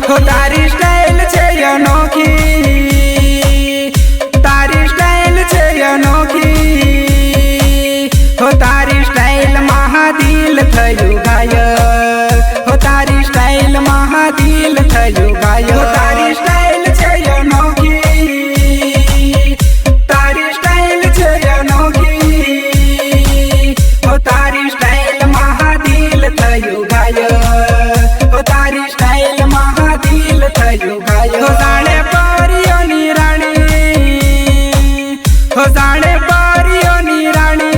हो तारी स्टाइल छे अनोखी, तारी स्टाइल छे अनोखी, हो तारी स्टाइल महादिल थयु घायल, हो तारी स्टाइल महादिल थयु घायल, हो तारी स्टाइल छे अनोखी, तारी स्टाइल छे अनोखी, हो तारी स्टाइल महादिल थयु घायल, हो तारी स्टाइल महादिल थयु घायल, हो जाने परियोनी राणी, हो जाने परियोनी राणी,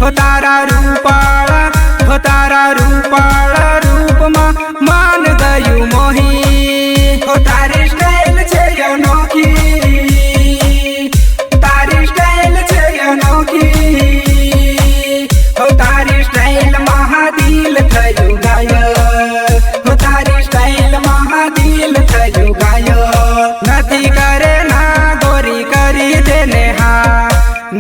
हो तारा रूपाळा, हो तारा रूपाळा रूप मा मान गयु मोही, हो तारी स्टाइल छे अनोखी, तारी स्टाइल छे अनोखी, हो तारी स्टाइल महादिल थयु घायल, हो तारी स्टाइल महादिल थयु घायल, नथी करे ना गोरी करी देने हा,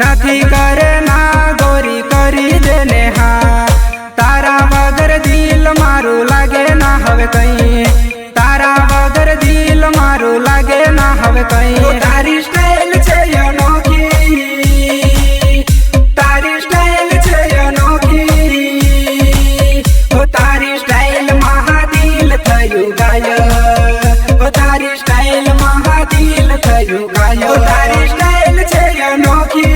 नथी करे ना गोरी करी देने हा, तारा वगर दिल मारू लागे ना हवे कहीं, तारा वगर दिल मारू लागे ना हवे कहीं, हो तारी स्टाइल छे अनोखी, तारी स्टाइल छे अनोखी, हो तारी स्टाइल महादिल थयु घायल, हो तारी स्टाइल महादिल थयु घायल, हो तारी स्टाइल छे अनोखी,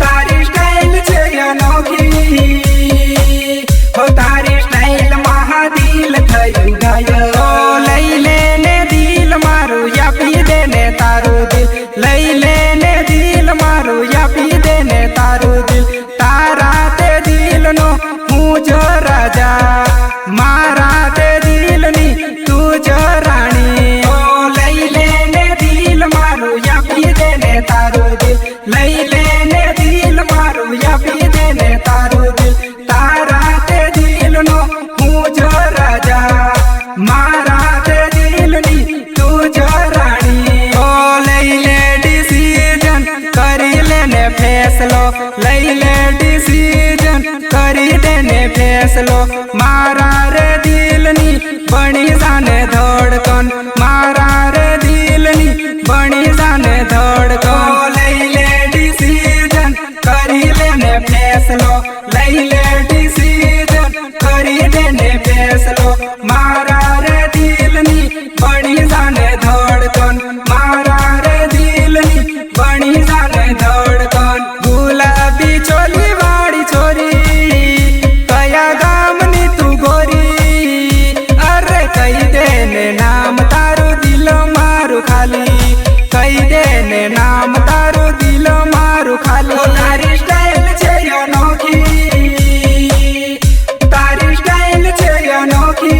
तारी स्टाइल छे अनोखी, हो तारी स्टाइल महादिल थयु घायल, ओ लई लेने दिल मारू या पी देने तारू दिल, लई लेने दिल मारू या पी देने तारू दिल, तारा ते दिल नो हूँ जो राजा, मारा ते दिल नी तू जो राणी, ओ लई लेने दिल मारू या पी देने तारू दिल, लई लेने दिल मारू या पी देने तारू दिल, तारा ते दिल नो हूँ जो राजा, मारा ते दिल नी तू जो राणी, ओ लई ले डिसीजन करी लेने फैसलो, लई ले डिसीजन करी देने फैसलो, मारा रे दिल नी बनी जाने धड़कन, मारा रे दिल नी बनी जाने धड़कन, ओ लई ले डिसीजन करी लेने फैसलो, लई ले डिसीजन करी देने फैसलो, मारा रे दिल नी बनी जाने धड़कन, मारा रे दिल नी बनी जाने धड़कन, गुलाबी चोली वाड़ी छोरी कया गाम नी तू गोरी, अरे कई देने नाम तारू दिल मारू खाली, कई देने नाम तारू दिल मारू खाली, हो तारी स्टाइल छे अनोखी, तारी स्टाइल छे अनोखी,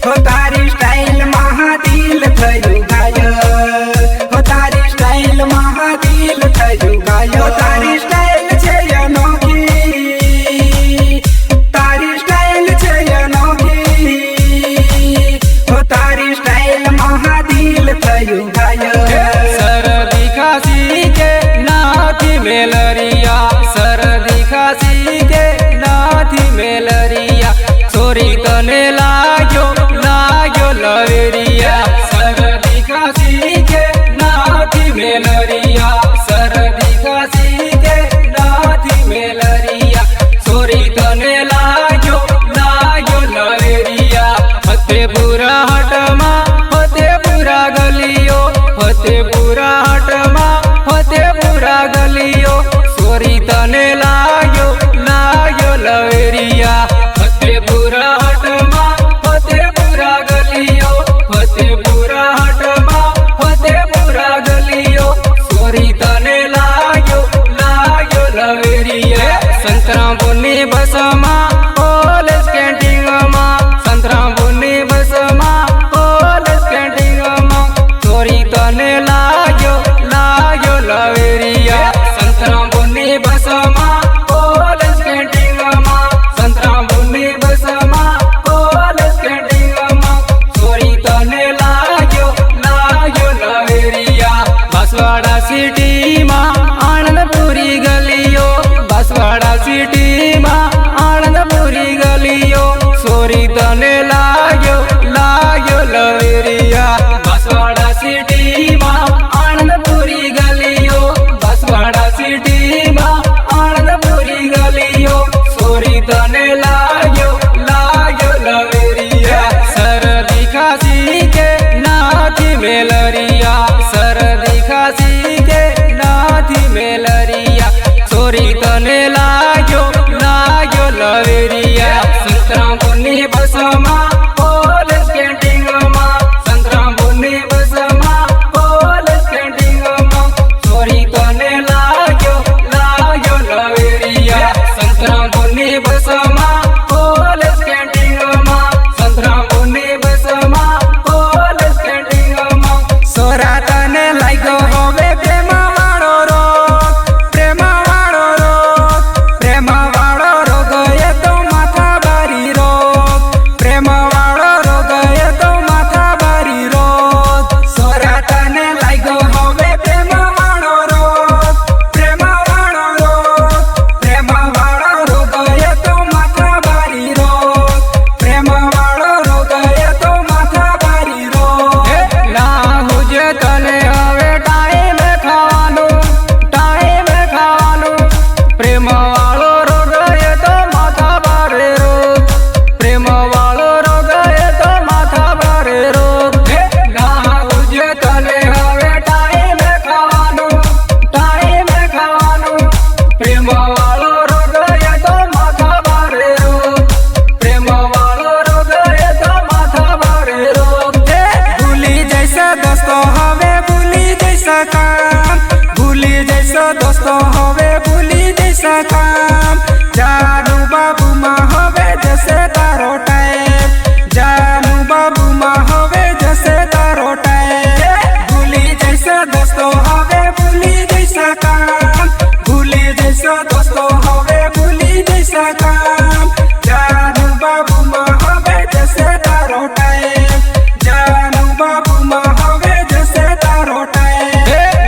हो तारी स्टाइल महादिल थयु घायल, हो तारी स्टाइल महादिल थयु घायल, हो तारी स्टाइल छे अनोखी, तारी स्टाइल छे अनोखी, हो तारी स्टाइल महादिल थयु घायल, सरदी खासी के नाथी मेलरिया, सरदी खासी के नाथी मेलरिया, छोरी तने लाग्यो लाग्यो लवेरिया, सरदी खासी के नाथी मेलरिया, सरदी खासी के नाथी मेलरिया, छोरी तने लाग्यो लाग्यो लवेरिया, फतेपुरा हटमा फतेपुरा गलियो, फतेपुरा हटमा फतेपुरा गलियो, छोरी तने लाग्यो लाग्यो लवेरिया, फतेपुरा हटमा फतेपुरा गलियो, फतेपुरा हटमा फतेपुरा गलियो, छोरी तने लाग्यो लाग्यो लवेरिया, संतरा बुनी बसमा कॉलेज कैंटीन मा, संतरा बुनी बसमा कॉलेज कैंटीन मा, छोरी तने लाग्यो लाग्यो लवेरिया, संतरा बुनी बसमा कॉलेज कैंटीन मा, संतरा बुनी बसमा कॉलेज कैंटीन मा, छोरी तने लाग्यो लाग्यो लवेरिया, बसवाड़ा सिटी मा आनंदपुरी गलियो, बसवाड़ा सिटी मा आनंदपुरी गलियो, छोरी तने मेलरिया सरदी खासी के नाथी मेलरिया छोरी तने लाग्यो लवेरिया संतराम पुनी बसमा पोलिस कैंटीनमा संतराम पुनी बसमा पोलिस कैंटीनमा छोरी तने लाग्यो लवेरिया संतराम पुनी बसमा पोलिस कैंटीनमा संतराम पुनी बसमा पोलिस कैंटीनमा सोरा तने लाग्यो होवे प्रेम वाळो रोग ये तो माथा बारी रोग प्रेम वाळो रोग ये तो माथा बारी रोग सोरा तने लाग्यो होवे प्रेम वाळो रोग ये तो माथा बारी रोग प्रेम वाळो रोग ये तो माथा बारी रोग ना हुजे तने हवे टाइम खावानुं प्रेम वाळो रोग ये तो माथा भारे रोग प्रेम वाळो रोग ये तो माथा भारे रोग ना हुजे तने हवे टाइम खावानुं प्रेम वाळो रोग ये तो माथा भारे रोग प्रेम वाळो रोग ये तो माथा भारे रोग भूली जैसा दोस्तों हवे भूली जैसा काम भूली जैसा दोस्तों हवे भूली जैसा काम जानू बाबू माँ हवे जैसे तारो टाइम जानू बाबू माँ हवे जैसे तारो टाइम भूली जैसा दोस्तों हवे भूली जैसा काम भूली जैसा दोस्तों हवे भूली जैसा काम जानू बाबू माँ हवे जैसे तारो टाइम जानू बाबू माँ हवे जैसे तारो टाइम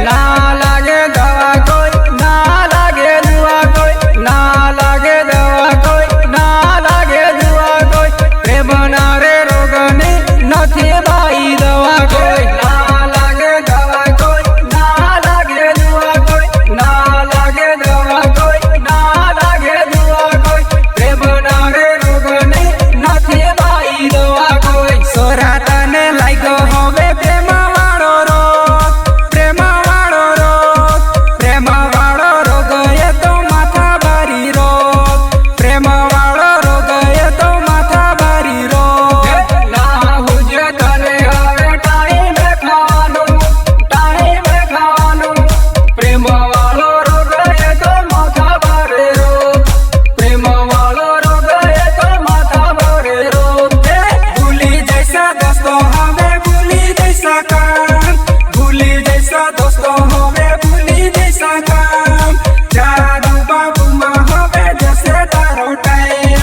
ना लागे दवा कोई ना लागे दुआ कोई ना लागे दवा कोई ना लागे दुआ कोई प्रेम ना रे रोगनी नथी भाई दवा कोई ना लागे दवा कोई ना लागे दुआ कोई ना लागे दवा कोई ना लागे दुआ कोई प्रेम ना रे रोगनी नथी भाई दवा कोई सोरा तने लाग्यो होवे प्रेम वाळो रोग ये तो माथा बारी रोग प्रेम वाळो रोग ये तो माथा बारी रोग ना हुजे तने हवे टाइम खावानुं प्रेम वाळो रोग ये तो माथा भारे रोग प्रेम वाळो रोग ये तो माथा भारे रोग भूली जैसा दोस्तों हवे भूली जैसा काम भूली जैसा दोस्तों हवे भूली जैसा काम जानू बाबू माँ हवे जैसे तारो टाइम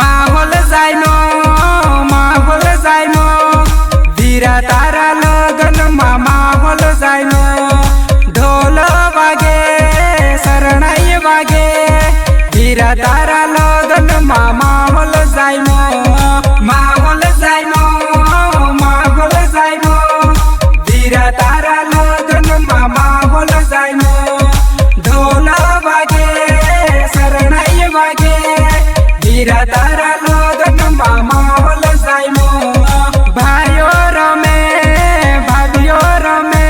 माहौल जायनो वीरा तारा लगन माँ माहौल जायनो ढोल वागे शरणाई वागे वीरा तारा लगन माँ माहौल जायनो वीरा तारा लगन माँ माहौल जायनो ढोल वागे शरणाई वागे वीरा तारा लगन माँ माहौल जायनो भाइयो रमे भाभियो रमे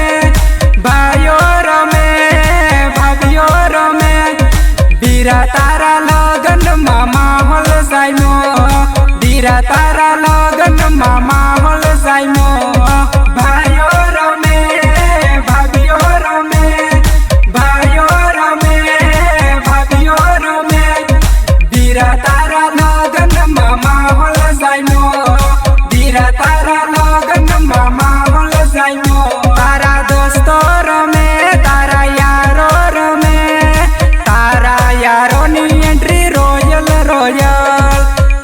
वीरा तारा लगन माँ माहौल जायनो वीरा तारा लगन माँ माहौल जायनो भाइयो रमे भाभियो रमे वीरा तारा लगन माँ माहौल जायनो वीरा तारा लगन माँ माहौल जायनो तारा दोस्तो रमे तारा यारो नी एंट्री रोयल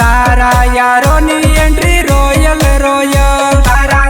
तारा यारो नी एंट्री रोयल तारा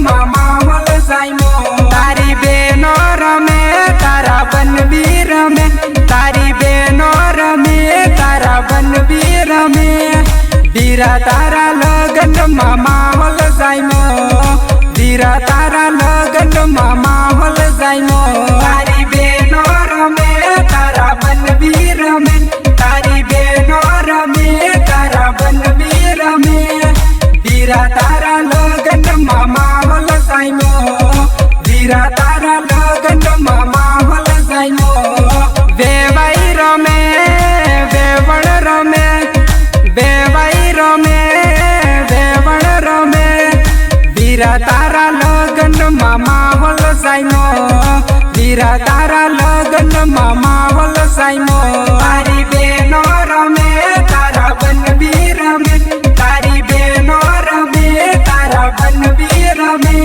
માહોલ સાઈમો તારી બેનો રમે તારા બનબી રમે તારી બેનો રમે તારા બનબી રમે વીરા તારા લગનમાં માહોલ સાઈમો વીરા તારા લગનમાં માહોલ સાઈમો તારી બેનો રમે તારા બનબી રમે તારી બેનો રમે તારા બનબી રમે વીરા તારા લગનમાં માહોલ સાઈમો વીરા તારા લગનમાં માહોલ સાઈમો વેવાઈ રમે વેવણ રમે વેવાઈ રમે વેવણ રમે વીરા તારા લગનમાં માહોલ સાઈમો વીરા તારા લગનમાં માહોલ સાઈમો તારી બેનો રમે તારા બનબી રમે તારી બેનો રમે તારા બનબી રમે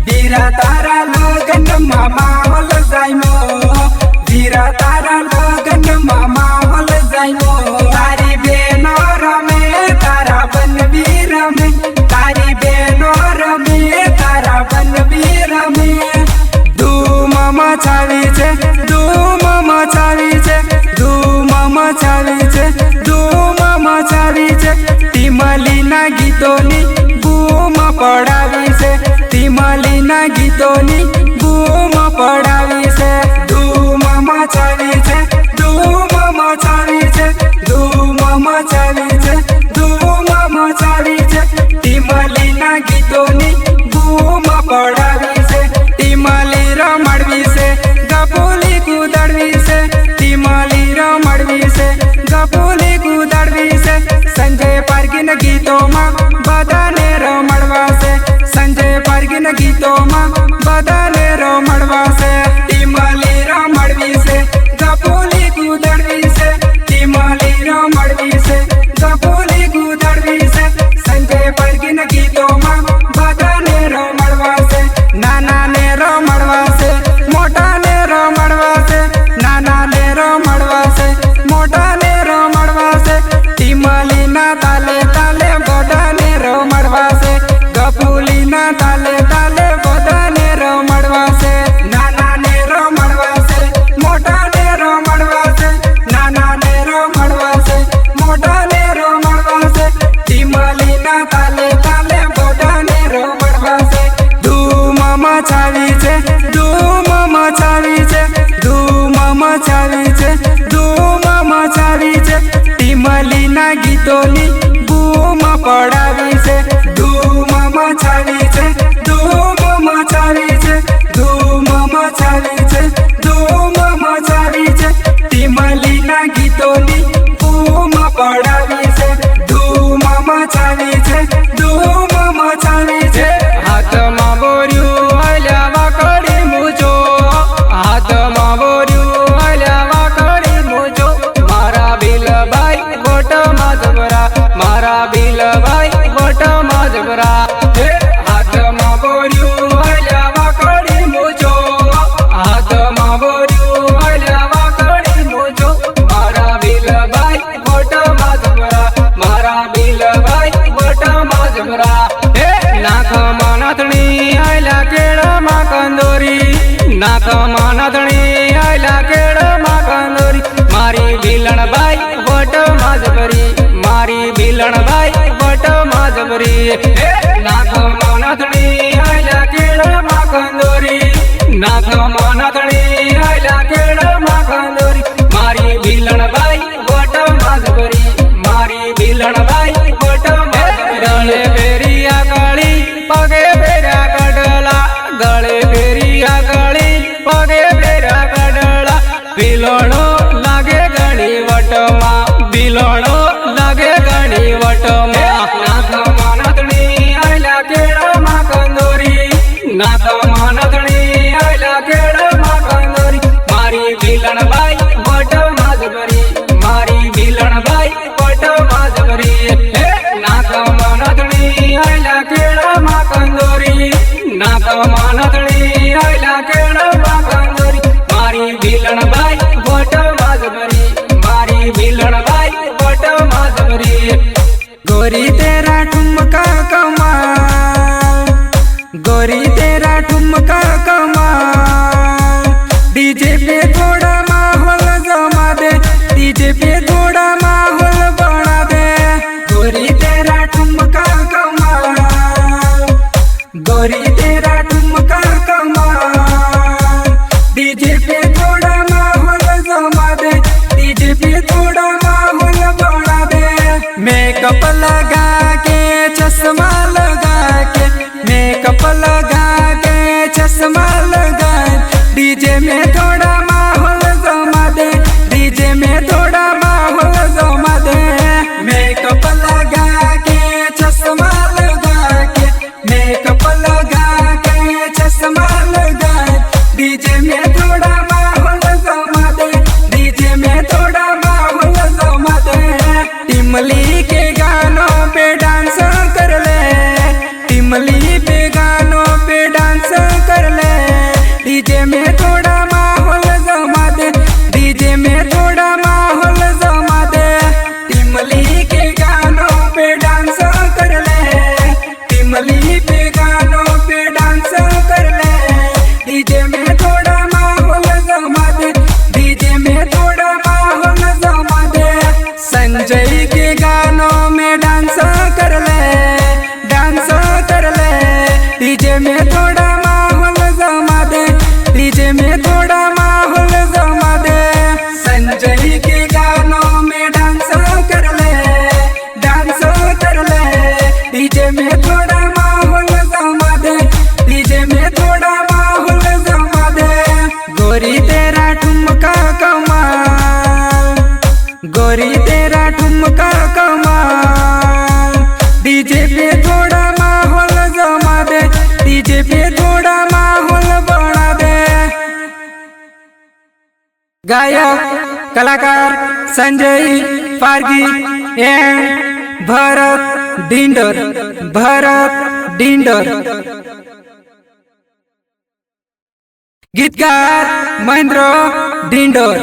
વીરા તારા લગનમાં માહોલ સાઈમો વીરા તારા લગનમાં માહોલ સાઈમો તારી બેનો રમે તારા બનબી રમે તારી બેનો રમે તારા બનબી રમે ધૂમ મચાવી છે ધૂમ મચાવી છે ધૂમ મચાવી છે ધૂમ મચાવી છે ટીમલીના ગીતોની બૂમ પડાવી છે ટીમલીના ગીતોની બૂમ પડાવી છે ધૂમ મચાવી છે ધૂમ મચાવી છે ધૂમ મચાવી છે ધૂમ મચાવી છે ટીમલીના ગીતોની બૂમ પડાવી છે ટીમલી રમાડવી છે ગપુલી કુદાડવી છે ટીમલી રમાડવી છે ગપુલી કુદાડવી છે સંજય પારગીન ગીતોમાં બધાને રમાડવા છે સંજય પારગીન ગીતોમાં બધાને રમાડવા છે ટીમલી રમાડવી છે ગપુલી કુદાડવી છે ટીમલી રમાડવી છે ગપુલી કુદાડવી છે સંજય પારગીન ગીતોમાં બધાને રમાડવા છે નાનાને રમાડવા છે મોટાને રમાડવા છે નાનાને રમાડવા છે મોટાને રમાડવા છે ટીમલીના તાલે તાલે બધાને રમાડવા છે ગપુલીના તાલે તાલે બધાને રમાડવા છે નાનાને રમાડવા છે મોટાને રમાડવા છે નાનાને રમાડવા છે મોટાને રમાડવા છે ટીમલીના તાલે તાલે બધાને રમાડવા છે ધૂમ મચાવી છે ધૂમ મચાવી છે ધૂમ મચાવી છે ધૂમ મચાવી છે ટીમલીના ગીતોની બૂમ પડાવી છે ધૂમ મચાવી છે ધૂમ મચાવી છે ધૂમ મચાવી છે ધૂમ મચાવી છે ટીમલીના ગીતોની બૂમ પડાવી છે ધૂમ મચાવી છે ધૂમ મચાવી છે હાથમાં બોર્યું હલ્યા વાકડી મૂજો હાથમાં બોર્યું હલ્યા વાકડી મૂજો મારા બિલભાઈ ગોટમાં જબરા મારા બિલભાઈ ગોટમાં જબરા હાથમાં બોર્યું હલ્યા વાકડી મૂજો હાથમાં બોર્યું હલ્યા વાકડી મૂજો મારા બિલભાઈ ગોટમાં જબરા મારા બિલભાઈ ગોટમાં જબરા નાખમાં નાથણી આયલા કેળમાં કંદોરી નાખમાં નાથણી આયલા કેળમાં કંદોરી મારી ભીલણભાઈ વટમાં જબરી મારી ભીલણભાઈ વટમાં જબરી નાખમાં નાથણી આયલા કેળમાં કંદોરી નાખમાં નાથણી આયલા કેળમાં કંદોરી મારી ભીલણભાઈ વટમાં જબરી મારી ભીલણભાઈ વટમાં ગળે ફેરિયા કાળી પગે ફેર્યા કડલા ગળે ફેરિયા કાળી પગે ફેર્યા કડલા બિલોણો લાગે ઘણી વટમાં બિલોણો લાગે ઘણી વટમાં નાથમાં નાથણી આયલા કેળમાં કંદોરી નાથમાં નાથણી આયલા કેળમાં કંદોરી મારી ભીલણભાઈ વટમાં જબરી મારી ભીલણભાઈ વટમાં જબરી નાથમાં નાથણી આયલા કેળમાં કંદોરી નાથમાં નાથણી આયલા કેળમાં કંદોરી મારી ભીલણભાઈ વટમાં જબરી મારી ભીલણભાઈ વટમાં જબરી गोरी तेरा ठुमका कमाल गोरी तेरा ठुमका कमाल, डीजे पे थोड़ा माहौल जमा दे, डीजे पे थोड़ा माहौल बना दे। गोरी तेरा ठुमका कमाल, गोरी तेरा ठुमका कमाल, डीजे पे थोड़ा माहौल जमा दे, डीजे पे थोड़ा माहौल बना दे। मेकअप लगा के चश्मा लगा के, मेकअप लगा के चश्मा लगा, डीजे में थोड़ा माहौल जमा दे, डीजे में थोड़ा माहौल जमा दे। मेकअप लगा के चश्मा लगा के, मेकअप लगा के चश्मा लगा, डीजे में थोड़ा माहौल जमा दे, डीजे में थोड़ा माहौल जमा दे। टिमली के गानों पे डांस कर ले, टिमली पे गानों पे डांस कर ले, डीजे में थोड़ा माहौल जमा दे, डीजे में थोड़ा माहौल जमा दे। टिमली के गानों पे डांस कर ले, टिमली पे गानों पे डांस कर ले, डीजे में थोड़ा माहौल जमा दे, डीजे में थोड़ा माहौल जमा दे। संजय के गानों में डांस कर ले, डांस कर ले, डीजे में थोड़ा माहौल जमा दे, डीजे में थोड़ा माहौल जमा दे। संजय के गानों में डांस कर ले, डांस कर ले, डीजे में थोड़ा माहौल जमा दे, डीजे में थोड़ा माहौल जमा दे। गोरी तेरा ठुमका कमाल, गोरी तेरा ठुमका कमाल, डीजे पे थोड़ा माहौल जमा दे, डीजे पे थोड़ा माहौल बना दे। गायक कलाकार संजय पारगी एंड भरत डिंडोर, भरत डिंडोर। गीतकार महेंद्र डिंडोर।